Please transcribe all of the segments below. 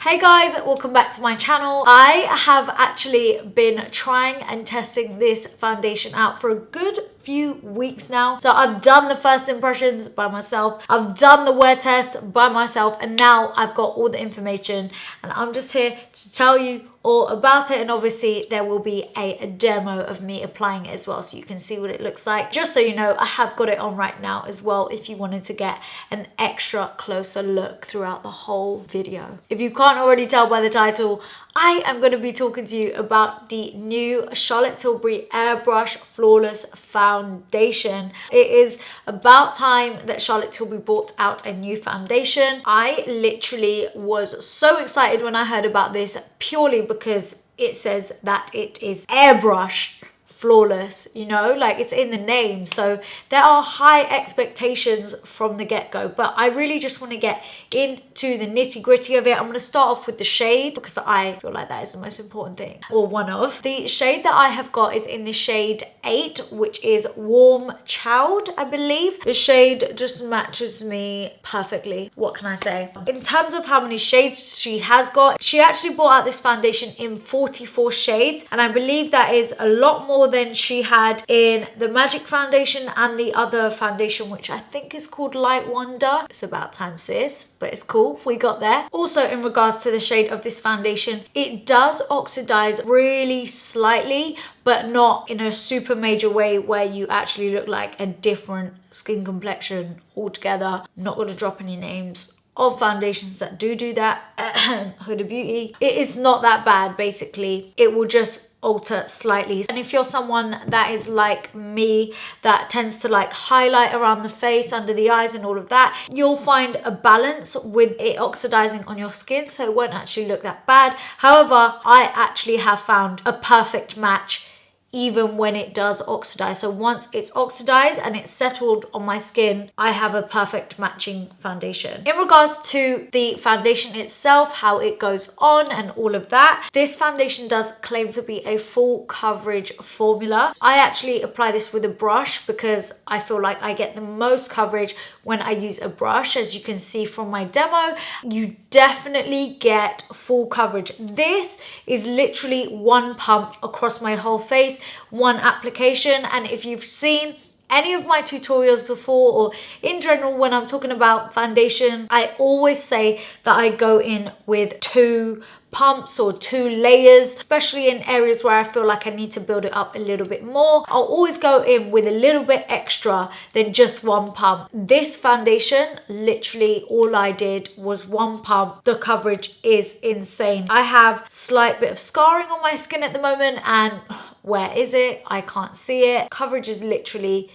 Hey guys, welcome back to my channel. I have actually been trying and testing this foundation out for a good few weeks now. So I've done the first impressions by myself, I've done the wear test by myself, and now I've got all the information and I'm just here to tell you all about it. And obviously there will be a demo of me applying it as well, so you can see what it looks like. Just so you know, I have got it on right now as well if you wanted to get an extra closer look throughout the whole video. If you can't already tell by the title, I am going to be talking to you about the new Charlotte Tilbury Airbrush Flawless Foundation. It is about time that Charlotte Tilbury brought out a new foundation. I literally was so excited when I heard about this, purely because it says that it is airbrushed flawless, you know, like it's in the name, so there are high expectations from the get-go. But I really just want to get into the nitty-gritty of it. I'm going to start off with the shade because I feel like that is the most important thing, or one of. The shade that I have got is in the shade 8, which is Warm Child, I believe. The shade just matches me perfectly. What can I say? In terms of how many shades she has got, she actually brought out this foundation in 44 shades, and I believe that is a lot more than she had in the Magic foundation and the other foundation, which I think is called Light Wonder. It's about time, sis, but it's cool, we got there. Also, in regards to the shade of this foundation, it does oxidize really slightly, but not in a super major way where you actually look like a different skin complexion altogether. I'm not going to drop any names of foundations that do that. Huda Beauty. It is not that bad, basically. It will just alter slightly. And if you're someone that is like me, that tends to like highlight around the face, under the eyes and all of that, you'll find a balance with it oxidizing on your skin, so it won't actually look that bad. However, I actually have found a perfect match even when it does oxidize. So once it's oxidized and it's settled on my skin, I have a perfect matching foundation. In regards to the foundation itself, how it goes on and all of that, this foundation does claim to be a full coverage formula. I actually apply this with a brush because I feel like I get the most coverage when I use a brush. As you can see from my demo, you definitely get full coverage. This is literally one pump across my whole face, one application. And if you've seen any of my tutorials before, or in general when I'm talking about foundation, I always say that I go in with 2 pumps or 2 layers, especially in areas where I feel like I need to build it up a little bit more. I'll always go in with a little bit extra than just 1 pump. This foundation, literally all I did was 1 pump. The coverage is insane. I have slight bit of scarring on my skin at the moment, and where is it? I can't see it. Coverage is literally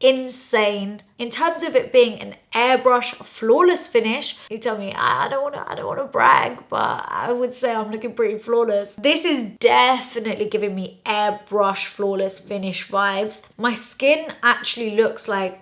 insane. In terms of it being an airbrush flawless finish, you tell me I don't want to brag, but I would say I'm looking pretty flawless. This is definitely giving me airbrush flawless finish vibes. My skin actually looks like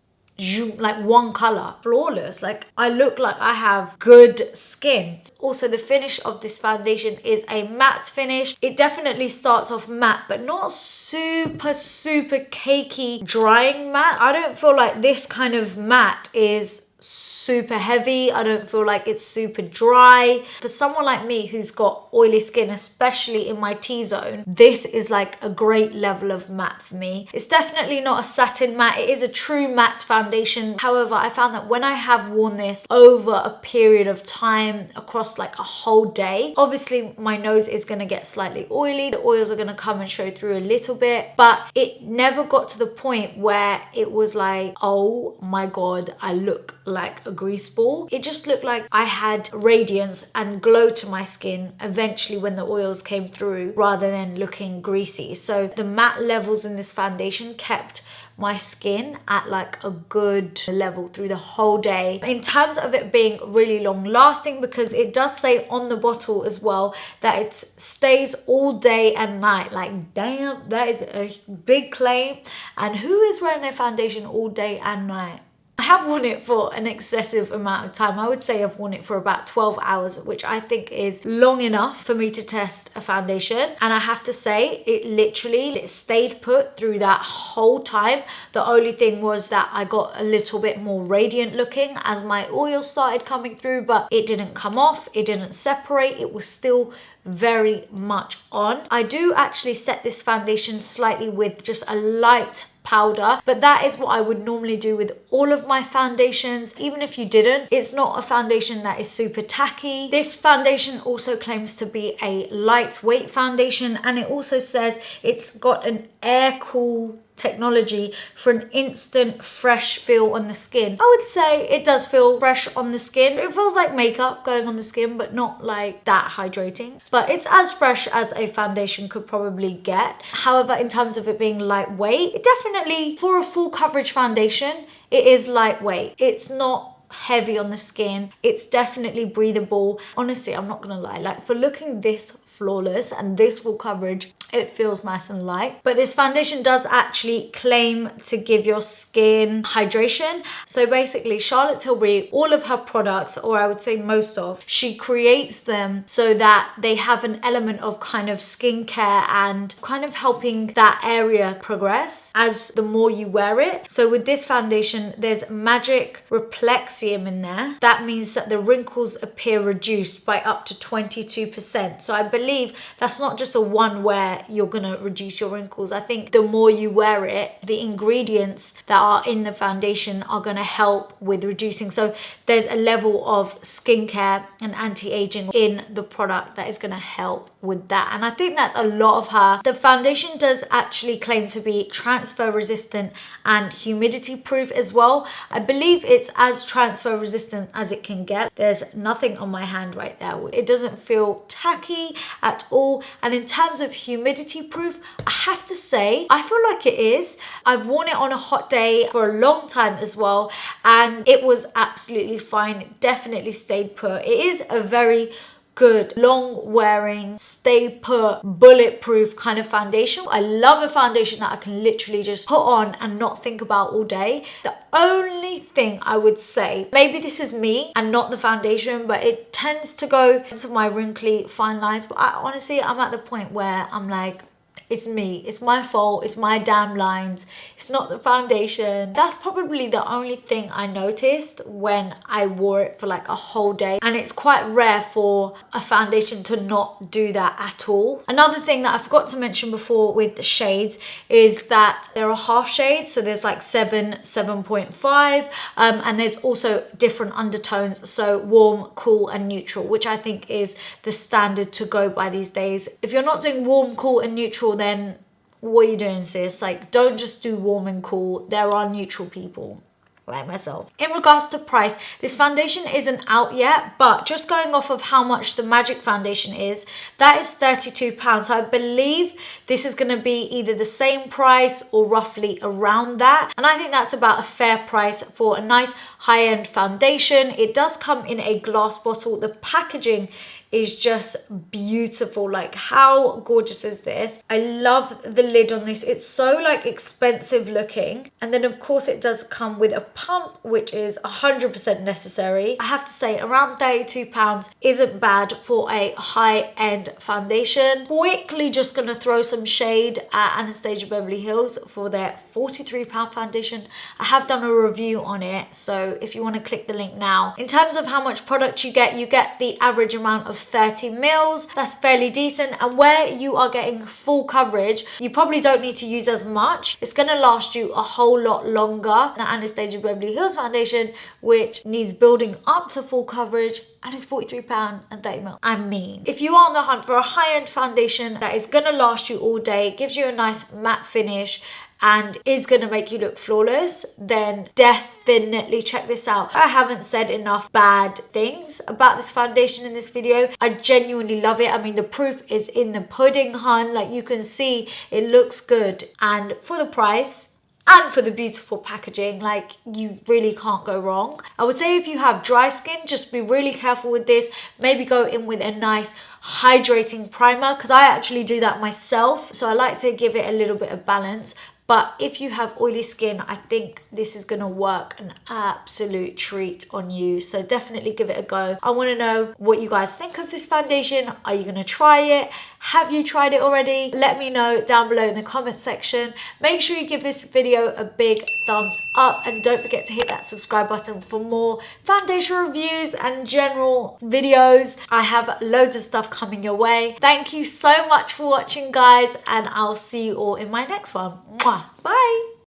one color, flawless. Like I look like I have good skin. Also, the finish of this foundation is a matte finish. It definitely starts off matte, but not super cakey drying matte. I don't feel like this kind of matte is super heavy. I don't feel like it's super dry. For someone like me who's got oily skin, especially in my T-zone, this is like a great level of matte for me. It's definitely not a satin matte. It is a true matte foundation. However, I found that when I have worn this over a period of time, across like a whole day, obviously my nose is going to get slightly oily. The oils are going to come and show through a little bit, but it never got to the point where it was like, oh my God, I look like a grease ball. It just looked like I had radiance and glow to my skin eventually when the oils came through, rather than looking greasy. So the matte levels in this foundation kept my skin at like a good level through the whole day. In terms of it being really long lasting, because it does say on the bottle as well that it stays all day and night. Like damn, that is a big claim. And who is wearing their foundation all day and night? I have worn it for an excessive amount of time. I would say I've worn it for about 12 hours, which I think is long enough for me to test a foundation. And I have to say, it stayed put through that whole time. The only thing was that I got a little bit more radiant looking as my oil started coming through, but it didn't come off, it didn't separate, it was still very much on. I do actually set this foundation slightly with just a light powder, but that is what I would normally do with all of my foundations. Even if you didn't, it's not a foundation that is super tacky. This foundation also claims to be a lightweight foundation, and it also says it's got an air cool technology for an instant fresh feel on the skin. I would say it does feel fresh on the skin. It feels like makeup going on the skin, but not like that hydrating. But it's as fresh as a foundation could probably get. However, in terms of it being lightweight, it definitely, for a full coverage foundation, it is lightweight. It's not heavy on the skin. It's definitely breathable. Honestly, I'm not gonna lie, like for looking this flawless and this full coverage, it feels nice and light. But this foundation does actually claim to give your skin hydration. So basically, Charlotte Tilbury, all of her products, or I would say most of, she creates them so that they have an element of kind of skincare and kind of helping that area progress as the more you wear it. So with this foundation, there's magic replexium in there. That means that the wrinkles appear reduced by up to 22%. So I believe that's not just a one wear you're gonna reduce your wrinkles. I think the more you wear it, the ingredients that are in the foundation are gonna help with reducing. So there's a level of skincare and anti-aging in the product that is gonna help with that. And I think that's a lot of her. The foundation does actually claim to be transfer resistant and humidity proof as well. I believe it's as transfer resistant as it can get. There's nothing on my hand right there. It doesn't feel tacky at all. And in terms of humidity proof, I have to say, I feel like it is. I've worn it on a hot day for a long time as well, and it was absolutely fine. It definitely stayed put. It is a very good, long wearing, stay put, bulletproof kind of foundation. I love a foundation that I can literally just put on and not think about all day. The only thing I would say, maybe this is me and not the foundation, but it tends to go into my wrinkly fine lines. But honestly, I'm at the point where I'm like, it's me, it's my fault, it's my damn lines, it's not the foundation. That's probably the only thing I noticed when I wore it for like a whole day, and it's quite rare for a foundation to not do that at all. Another thing that I forgot to mention before with the shades is that there are half shades, so there's like 7, 7.5, and there's also different undertones, so warm, cool and neutral, which I think is the standard to go by these days. If you're not doing warm, cool and neutral, then what are you doing, sis? Like, don't just do warm and cool. There are neutral people like myself. In regards to price, this foundation isn't out yet, but just going off of how much the Magic foundation is, that is £32. So I believe this is going to be either the same price or roughly around that, and I think that's about a fair price for a nice high-end foundation. It does come in a glass bottle. The packaging is just beautiful. Like, how gorgeous is this? I love the lid on this. It's so like expensive looking, and then of course it does come with a pump, which is 100% necessary. I have to say, around £32 isn't bad for a high-end foundation. Quickly just gonna throw some shade at Anastasia Beverly Hills for their £43 foundation. I have done a review on it, so if you want to click the link now. In terms of how much product you get the average amount of 30 mils. That's fairly decent, and where you are getting full coverage, you probably don't need to use as much. It's going to last you a whole lot longer than Anastasia Beverly Hills foundation, which needs building up to full coverage, and it's £43 and 30 mil. I mean, if you are on the hunt for a high-end foundation that is going to last you all day, gives you a nice matte finish, and is going to make you look flawless, then definitely check this out. I haven't said enough bad things about this foundation in this video. I genuinely love it. I mean, the proof is in the pudding, hun. Like, you can see it looks good, and for the price and for the beautiful packaging, like, you really can't go wrong. I would say if you have dry skin, just be really careful with this. Maybe go in with a nice hydrating primer, because I actually do that myself, so I like to give it a little bit of balance. But if you have oily skin, I think this is gonna work an absolute treat on you. So definitely give it a go. I wanna know what you guys think of this foundation. Are you gonna try it? Have you tried it already? Let me know down below in the comment section. Make sure you give this video a big thumbs up and don't forget to hit that subscribe button for more foundation reviews and general videos. I have loads of stuff coming your way. Thank you so much for watching, guys, and I'll see you all in my next one. Mwah. Bye.